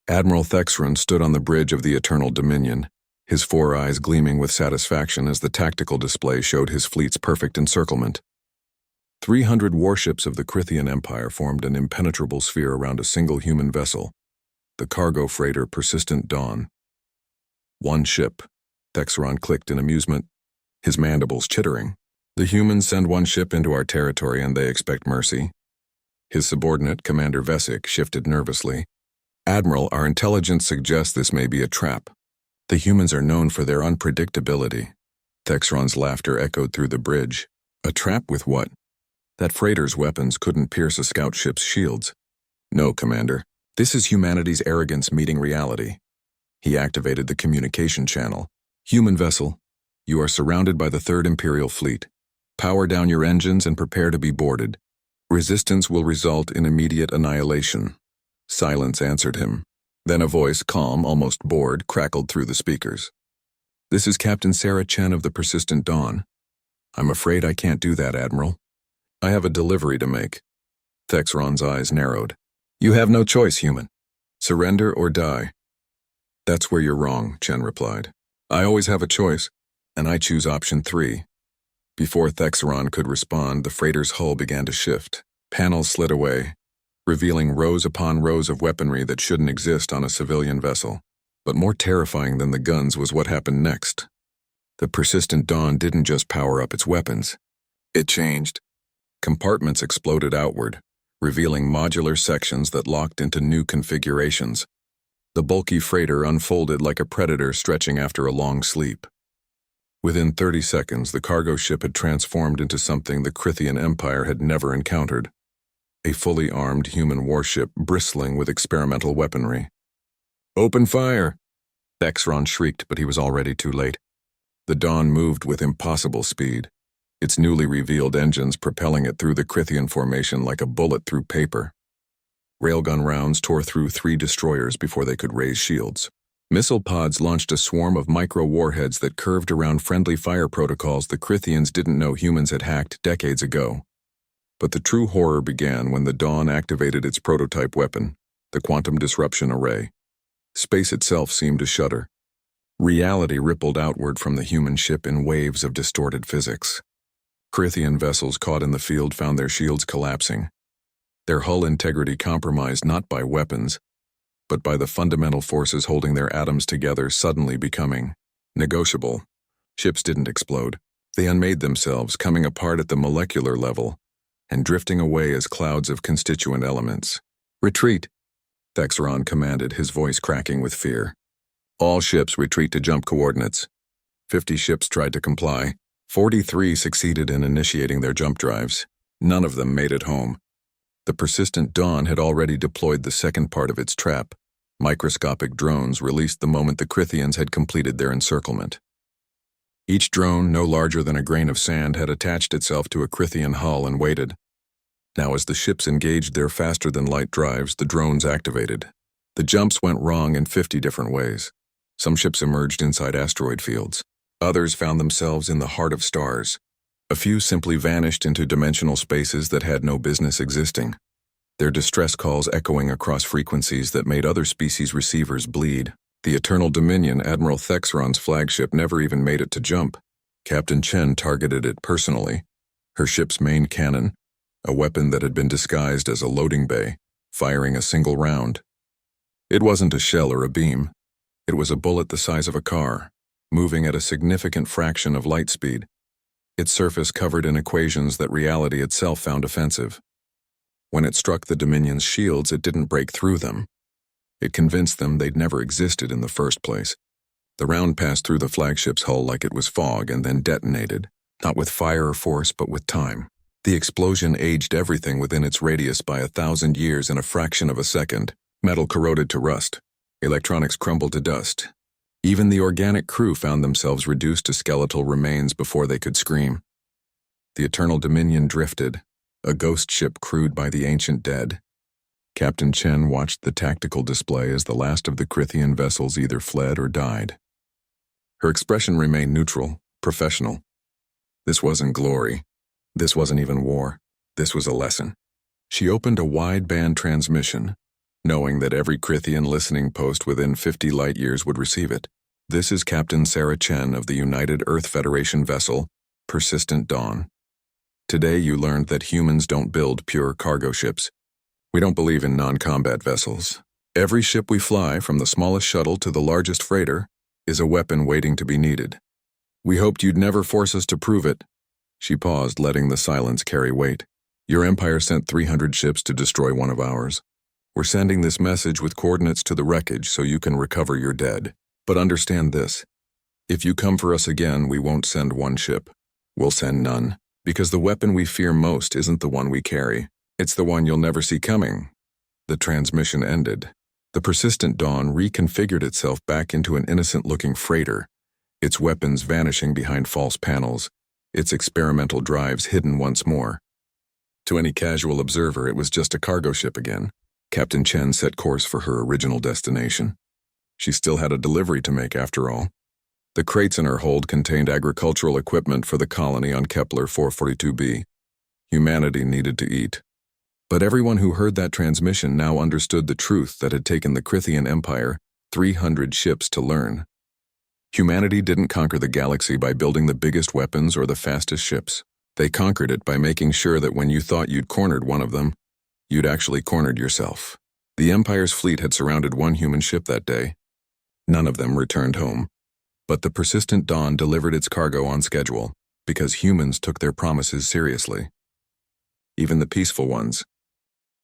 Admiral Thexron stood on the bridge of the Eternal Dominion, his 4 eyes gleaming with satisfaction as the tactical display showed his fleet's perfect encirclement. 300 warships of the Crithian Empire formed an impenetrable sphere around a single human vessel, the cargo freighter Persistent Dawn. One ship. Thexron clicked in amusement, his mandibles chittering. The humans send one ship into our territory and they expect mercy. His subordinate, Commander Vesic, shifted nervously. Admiral, our intelligence suggests this may be a trap. The humans are known for their unpredictability. Thexron's laughter echoed through the bridge. A trap with what? That freighter's weapons couldn't pierce a scout ship's shields. No, Commander. This is humanity's arrogance meeting reality. He activated the communication channel. Human vessel, you are surrounded by the 3rd Imperial Fleet. Power down your engines and prepare to be boarded. Resistance will result in immediate annihilation. Silence answered him. Then a voice, calm, almost bored, crackled through the speakers. This is Captain Sarah Chen of the Persistent Dawn. I'm afraid I can't do that, Admiral. I have a delivery to make. Thexron's eyes narrowed. You have no choice, human. Surrender or die. That's where you're wrong, Chen replied. I always have a choice, and I choose option 3. Before Thexron could respond, the freighter's hull began to shift. Panels slid away, revealing rows upon rows of weaponry that shouldn't exist on a civilian vessel. But more terrifying than the guns was what happened next. The Persistent Dawn didn't just power up its weapons. It changed. Compartments exploded outward, revealing modular sections that locked into new configurations. The bulky freighter unfolded like a predator stretching after a long sleep. Within 30 seconds, the cargo ship had transformed into something the Crithian Empire had never encountered. A fully armed human warship bristling with experimental weaponry. Open fire! Thexron shrieked, but he was already too late. The Dawn moved with impossible speed, its newly revealed engines propelling it through the Crithian formation like a bullet through paper. Railgun rounds tore through 3 destroyers before they could raise shields. Missile pods launched a swarm of micro-warheads that curved around friendly fire protocols the Crithians didn't know humans had hacked decades ago. But the true horror began when the Dawn activated its prototype weapon, the quantum disruption array. Space itself seemed to shudder. Reality rippled outward from the human ship in waves of distorted physics. Crithian vessels caught in the field found their shields collapsing, their hull integrity compromised not by weapons, but by the fundamental forces holding their atoms together suddenly becoming negotiable. Ships didn't explode. They unmade themselves, coming apart at the molecular level and drifting away as clouds of constituent elements. Retreat, Thexron commanded, his voice cracking with fear. All ships retreat to jump coordinates. 50 ships tried to comply. 43 succeeded in initiating their jump drives. None of them made it home. The Persistent Dawn had already deployed the second part of its trap. Microscopic drones released the moment the Crithians had completed their encirclement. Each drone, no larger than a grain of sand, had attached itself to a Crithian hull and waited. Now as the ships engaged their faster-than-light drives, the drones activated. The jumps went wrong in 50 different ways. Some ships emerged inside asteroid fields. Others found themselves in the heart of stars. A few simply vanished into dimensional spaces that had no business existing, their distress calls echoing across frequencies that made other species' receivers bleed. The Eternal Dominion, Admiral Thexron's flagship, never even made it to jump. Captain Chen targeted it personally. Her ship's main cannon, a weapon that had been disguised as a loading bay, firing a single round. It wasn't a shell or a beam. It was a bullet the size of a car, moving at a significant fraction of light speed. Its surface covered in equations that reality itself found offensive. When it struck the Dominion's shields, it didn't break through them. It convinced them they'd never existed in the first place. The round passed through the flagship's hull like it was fog and then detonated, not with fire or force, but with time. The explosion aged everything within its radius by 1,000 years in a fraction of a second. Metal corroded to rust. Electronics crumbled to dust. Even the organic crew found themselves reduced to skeletal remains before they could scream. The Eternal Dominion drifted, a ghost ship crewed by the ancient dead. Captain Chen watched the tactical display as the last of the Crithian vessels either fled or died. Her expression remained neutral, professional. This wasn't glory. This wasn't even war. This was a lesson. She opened a wideband transmission, knowing that every Krithian listening post within 50 light-years would receive it. This is Captain Sarah Chen of the United Earth Federation vessel, Persistent Dawn. Today you learned that humans don't build pure cargo ships. We don't believe in non-combat vessels. Every ship we fly, from the smallest shuttle to the largest freighter, is a weapon waiting to be needed. We hoped you'd never force us to prove it. She paused, letting the silence carry weight. Your empire sent 300 ships to destroy one of ours. We're sending this message with coordinates to the wreckage so you can recover your dead. But understand this. If you come for us again, we won't send one ship. We'll send none. Because the weapon we fear most isn't the one we carry. It's the one you'll never see coming. The transmission ended. The Persistent Dawn reconfigured itself back into an innocent-looking freighter, its weapons vanishing behind false panels, its experimental drives hidden once more. To any casual observer, it was just a cargo ship again. Captain Chen set course for her original destination. She still had a delivery to make after all. The crates in her hold contained agricultural equipment for the colony on Kepler 442b. Humanity needed to eat. But everyone who heard that transmission now understood the truth that had taken the Krithian Empire 300 ships to learn. Humanity didn't conquer the galaxy by building the biggest weapons or the fastest ships. They conquered it by making sure that when you thought you'd cornered one of them, you'd actually cornered yourself. The Empire's fleet had surrounded one human ship that day. None of them returned home. But the Persistent Dawn delivered its cargo on schedule, because humans took their promises seriously. Even the peaceful ones,